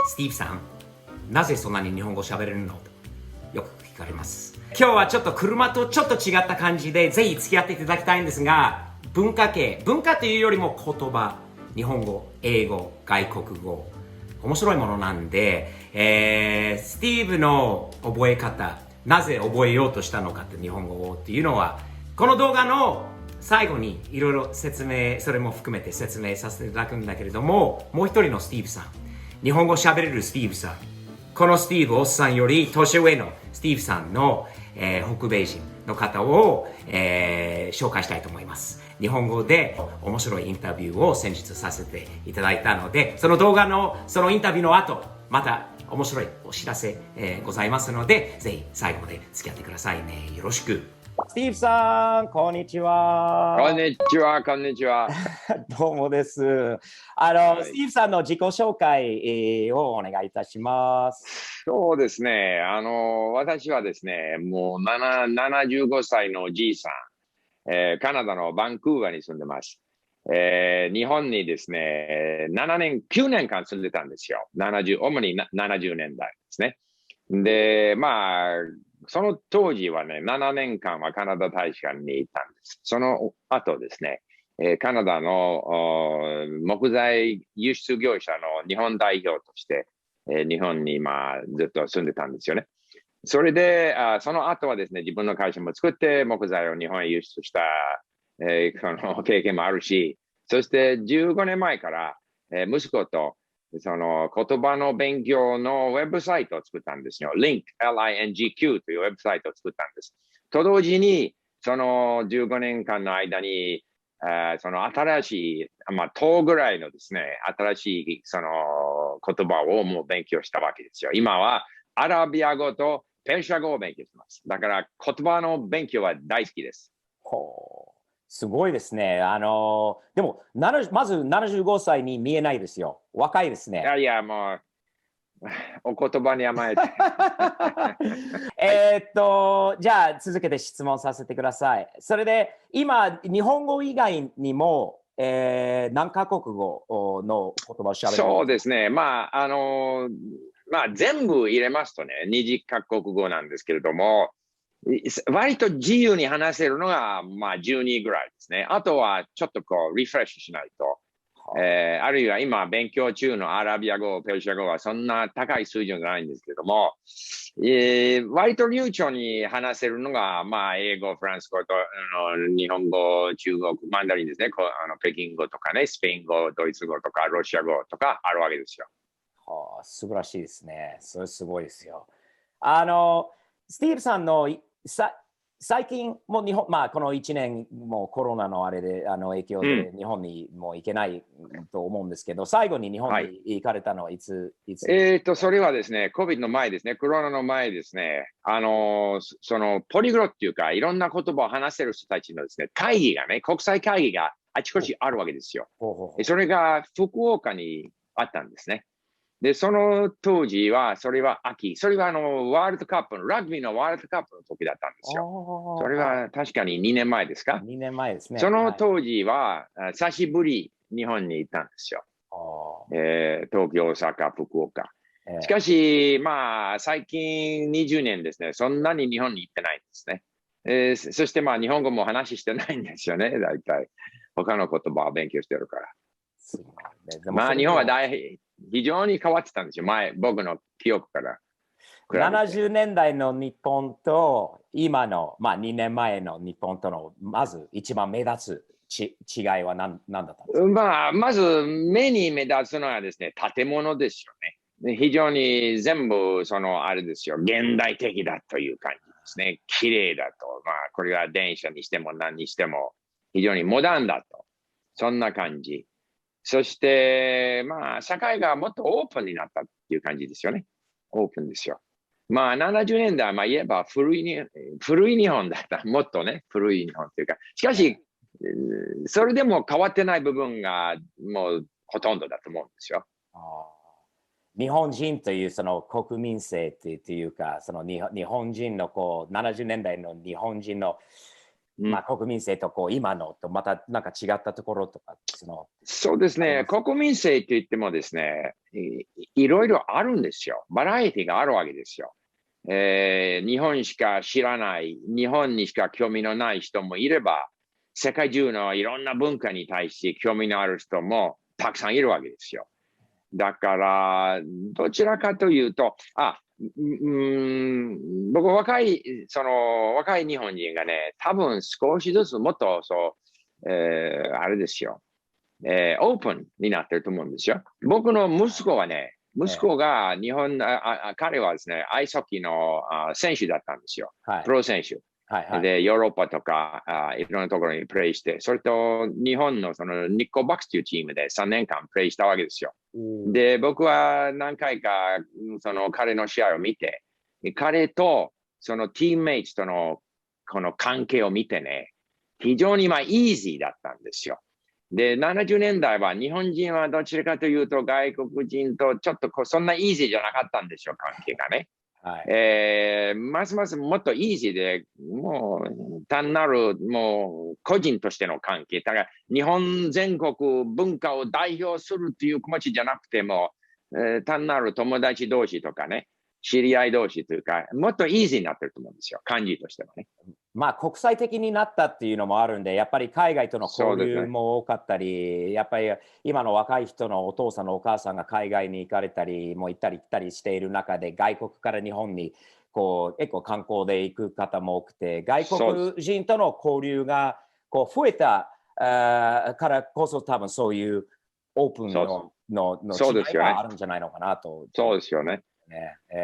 スティーブさん、なぜそんなに日本語喋れるのとよく聞かれます。今日はちょっと車とちょっと違った感じでぜひ付き合っていただきたいんですが、文化というよりも言葉、日本語、英語、外国語、面白いものなんで、スティーブの覚え方、なぜ覚えようとしたのかって日本語をっていうのは、この動画の最後にいろいろ説明、それも含めて説明させていただくんだけれども、もう一人のスティーブさん、日本語喋れるスティーブさん、このスティーブおっさんより年上のスティーブさんの、北米人の方を、紹介したいと思います。日本語で面白いインタビューを先日させていただいたので、その動画のそのインタビューの後、また面白いお知らせ、ございますので、ぜひ最後まで付き合ってくださいね。よろしく。スティーブさん、こんにちは。こんにちは、こんにちは。どうもです。スティーブさんの自己紹介、をお願いいたします。そうですね。私はですね、もう75歳のおじいさん、カナダのバンクーバーに住んでます。日本にですね、9年間住んでたんですよ。主に70年代ですね。で、その当時はね、7年間はカナダ大使館にいたんです。その後ですね、カナダの木材輸出業者の日本代表として、日本にずっと住んでたんですよね。それで、その後はですね、自分の会社も作って木材を日本へ輸出した、その経験もあるし、そして15年前から、息子とその言葉の勉強のウェブサイトを作ったんですよ。Lingq というウェブサイトを作ったんです。と同時に、その15年間の間に、その新しい、10ぐらいのですね、新しいその言葉をもう勉強したわけですよ。今はアラビア語とペルシャ語を勉強してます。だから言葉の勉強は大好きです。ほう、すごいですね。でも、まず75歳に見えないですよ。若いですね。いやいや、もう、お言葉に甘えて。じゃあ続けて質問させてください。それで、今、日本語以外にも、何カ国語の言葉を喋る？そうですね。全部入れますとね、20カ国語なんですけれども、割と自由に話せるのが、12ぐらいですね。あとはちょっとリフレッシュしないと。あるいは今勉強中のアラビア語、ペルシャ語はそんな高い水準じゃないんですけれども、割と流暢に話せるのが、英語、フランス語と日本語、中国、マンダリンですね。北京語とかね、スペイン語、ドイツ語とか、ロシア語とかあるわけですよ。はあ、素晴らしいですね。それすごいですよ。スティーブさんの最近もう日本、この1年もコロナのあれで影響で日本にもう行けないと思うんですけど、最後に日本に行かれたのはいつ？それはですね、COVID の前ですね、コロナの前ですね、そのポリグロっていうか、いろんな言葉を話せる人たちのですね、会議がね、国際会議があちこちあるわけですよ。それが福岡にあったんですね。で、その当時は、それは秋、それはワールドカップの、ラグビーのワールドカップの時だったんですよ。それは確かに2年前ですか？ 2年前ですね。その当時は、久しぶり日本に行ったんですよ。東京、大阪、福岡。しかし、最近20年ですね、そんなに日本に行ってないんですね。そして日本語も話してないんですよね、大体。他の言葉を勉強してるから。日本は非常に変わってたんですよ、僕の記憶から。70年代の日本と今の、2年前の日本とのまず一番目立つ違いは何だったんですか？まず目に目立つのはですね、建物ですよね。非常に全部あれですよ、現代的だという感じですね。綺麗だと。これは電車にしても何にしても非常にモダンだと。そんな感じ。そして、社会がもっとオープンになったっていう感じですよね。オープンですよ。70年代、言えば古い日本だった。もっとね、古い日本というか。しかし、それでも変わってない部分がもうほとんどだと思うんですよ。日本人というその国民性というか、その日本人の70年代の日本人のまあ、国民性と今のとまたなんか違ったところとか、そうですね。国民性といってもですね、いろいろあるんですよ。バラエティがあるわけですよ。日本しか知らない、日本にしか興味のない人もいれば、世界中のいろんな文化に対して興味のある人もたくさんいるわけですよ。だから、どちらかというと、僕若い日本人がね、多分少しずつもっとあれですよ、オープンになってると思うんですよ。僕の息子はね、息子が彼はですね、アイスホッケーの選手だったんですよ。プロ選手。で、ヨーロッパとかいろんなところにプレイして、それと日本のその日光バックスというチームで3年間プレイしたわけですよ。で、僕は何回かその彼の試合を見て、彼とそのチームメイトとのこの関係を見てね、非常にイージーだったんですよ。で、70年代は日本人はどちらかというと外国人とちょっとそんなイージーじゃなかったんですよ、関係がね。ますますもっとイージーで、もう単なるもう個人としての関係。だから日本全国文化を代表するという気持ちじゃなくても、単なる友達同士とかね、知り合い同士というか、もっとイージーになってると思うんですよ、感じとしてはね。まあ国際的になったっていうのもあるんで、やっぱり海外との交流も多かったり、やっぱり今の若い人のお父さんのお母さんが海外に行かれたり、もう行ったり来たりしている中で、外国から日本に結構観光で行く方も多くて、外国人との交流が増えたからこそ、多分そういうオープンの違いがあるんじゃないのかなと。そうですよね。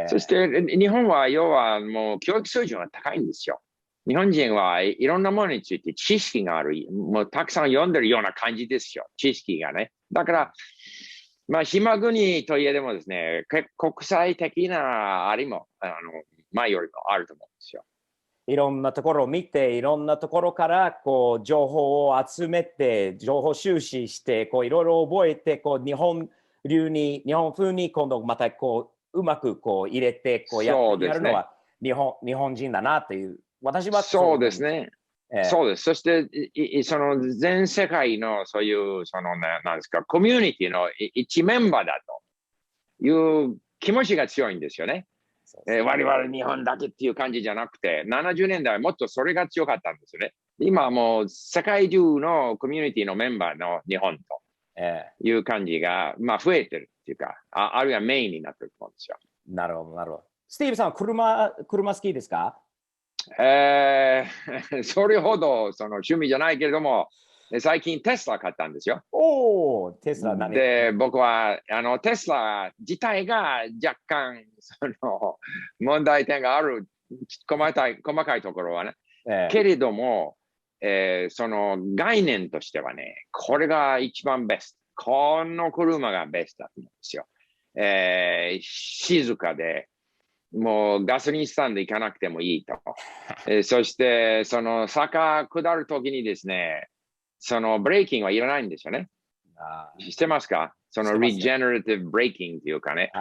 そして日本は要はもう教育水準が高いんですよ。日本人はいろんなものについて知識がある、もうたくさん読んでるような感じですよ、知識がね。だから、島国といえどもですね、国際的なありも、前よりもあると思うんですよ。いろんなところを見て、いろんなところから情報を集めて、情報収集して、いろいろ覚えて、日本風に今度またうまく入れてやるのは日本人だなという。私はそうですね。そうです。そして、その全世界のそういう、なんですか、コミュニティの一メンバーだという気持ちが強いんですよね。我々日本だけっていう感じじゃなくて、70年代はもっとそれが強かったんですよね。今はもう世界中のコミュニティのメンバーの日本という感じが、増えてるっていうか、あるいはメインになってると思うんですよ。なるほど、なるほど。スティーブさん、車好きですか？それほどその趣味じゃないけれども、最近テスラ買ったんですよ。テスラ何で、僕はテスラ自体が若干問題点がある細かいところはね。けれども、その概念としてはね、これが一番ベスト。この車がベストだと思うんですよ。静かで、もうガソリンスタンド行かなくてもいいと。そして、その坂下るときにですね、そのブレーキングはいらないんですよね。知ってますか？そのリジェネラティブブレーキングっていうかね。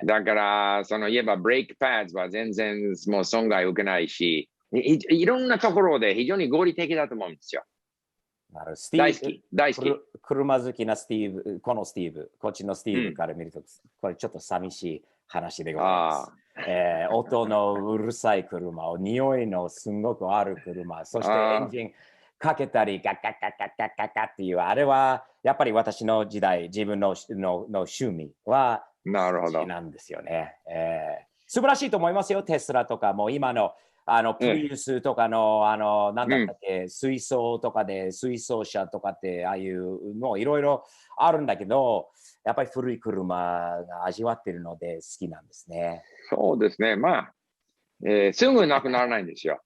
だから、言えばブレーキパッドは全然もう損害を受けないし、いろんなところで非常に合理的だと思うんですよ。大好き。車好きなスティーブ、このスティーブ、こっちのスティーブから見ると、これちょっと寂しい話でございます。音のうるさい車、匂いのすごくある車、そしてエンジンかけたりガッガッガッガッガッガッガッっていう、あれはやっぱり私の時代、自分の趣味はなんですよね。素晴らしいと思いますよ、テスラとかも今のプリウスとかの、なんだったっけ、水素とかで、水素車とかって、ああいうのいろいろあるんだけど、やっぱり古い車が味わってるので好きなんですね。そうですね。すぐなくならないんですよ。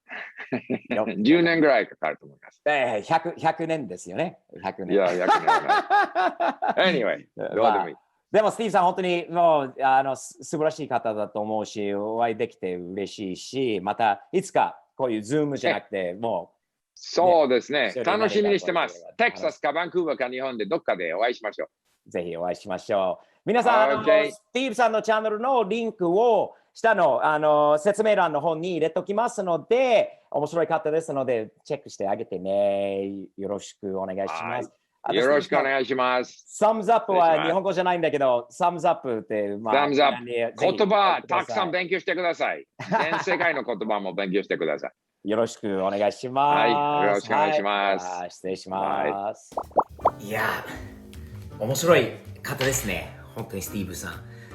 10年ぐらいかかると思います。100年ですよね。100年。いや、100年はない。anyway、どうでもいい。でも、スティーブさん、本当にもう素晴らしい方だと思うし、お会いできて嬉しいし、またいつかこういうズームじゃなくて、もう。そうですね。楽しみにしてます。テキサスかバンクーバーか日本でどっかでお会いしましょう。ぜひお会いしましょう。皆さん、スティーブさんのチャンネルのリンクを下の説明欄の方に入れときますので、面白い方ですので、チェックしてあげてね。よろしくお願いします。よろしくお願いします。サムズアップは日本語じゃないんだけど、サムズアップって、サムズアップ。言葉、たくさん勉強してください。全世界の言葉も勉強してください。よろしくお願いします。はい、よろしくお願いします。失礼します。いや、面白い方ですね。本当にスティーブさん。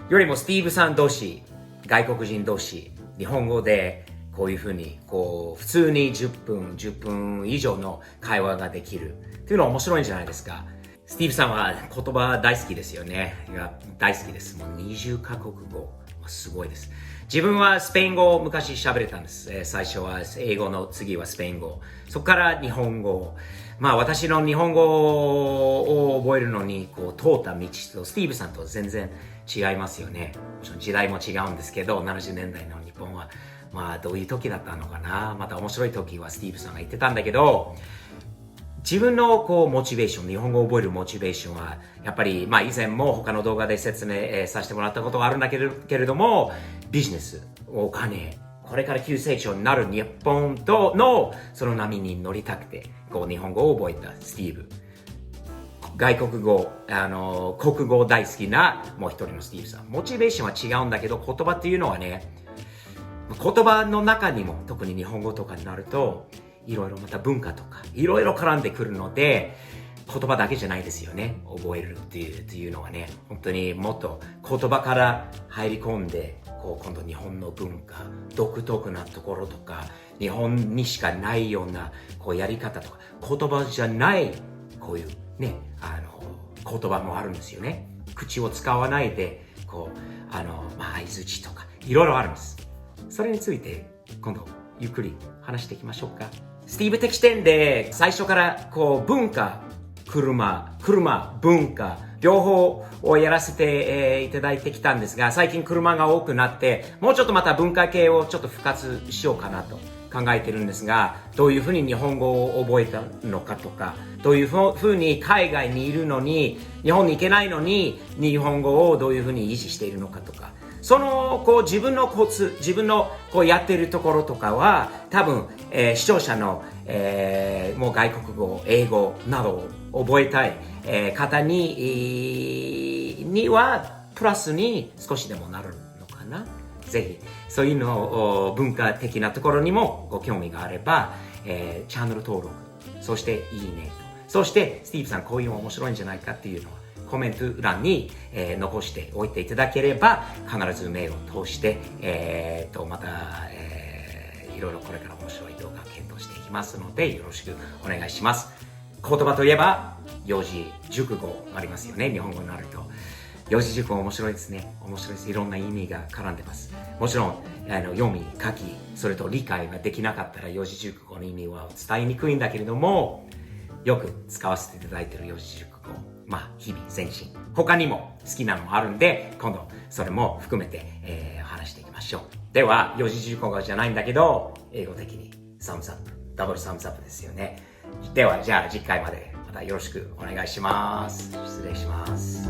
よりもスティーブさん同士、外国人同士、日本語でこういうふうに、普通に10分以上の会話ができるっていうのは面白いんじゃないですか。スティーブさんは言葉大好きですよね。いや、大好きです。もう20カ国語。すごいです。自分はスペイン語を昔喋れたんです。最初は英語の次はスペイン語。そこから日本語。私の日本語を覚えるのに通った道とスティーブさんと全然違いますよね。もちろん時代も違うんですけど、70年代の日本はどういう時だったのかな。また面白い時はスティーブさんが言ってたんだけど、自分のモチベーション、日本語を覚えるモチベーションは、やっぱり、以前も他の動画で説明、させてもらったことがあるんだけれども、ビジネス、お金、これから急成長になる日本とのその波に乗りたくて、日本語を覚えたスティーブ。外国語、国語大好きなもう一人のスティーブさん。モチベーションは違うんだけど、言葉っていうのはね、言葉の中にも、特に日本語とかになると、いろいろまた文化とか、いろいろ絡んでくるので、言葉だけじゃないですよね。覚えるっていうのはね、本当にもっと言葉から入り込んで、今度日本の文化、独特なところとか、日本にしかないようなやり方とか、言葉じゃないこういうね、言葉もあるんですよね。口を使わないで、相づちとか、いろいろあるんです。それについて今度ゆっくり話していきましょうか。スティーブ的視点で最初から文化、車、文化、両方をやらせて、いただいてきたんですが、最近車が多くなって、もうちょっとまた文化系をちょっと復活しようかなと考えてるんですが、どういうふうに日本語を覚えたのかとか、どういうふうに海外にいるのに、日本に行けないのに、日本語をどういうふうに維持しているのかとか、その自分のコツ、自分のやっているところとかは多分、視聴者の、もう外国語、英語などを覚えたい、方にはプラスに少しでもなるのかな。ぜひそういうの文化的なところにもご興味があれば、チャンネル登録、そしていいねと、そしてスティーブさんこういうの面白いんじゃないかっていうのはコメント欄に、残しておいていただければ、必ずメールを通して、また、いろいろこれから面白い動画を検討していきますので、よろしくお願いします。言葉といえば、四字熟語ありますよね、日本語になると。四字熟語面白いですね。面白いです。いろんな意味が絡んでます。もちろん、読み、書き、それと理解ができなかったら四字熟語の意味は伝えにくいんだけれども、よく使わせていただいている四字熟語。日々前進。他にも好きなのもあるんで、今度それも含めて、話していきましょう。では、四字熟語じゃないんだけど、英語的にサムズアップ、ダブルサムズアップですよね。では、じゃあ次回までまたよろしくお願いします。失礼します。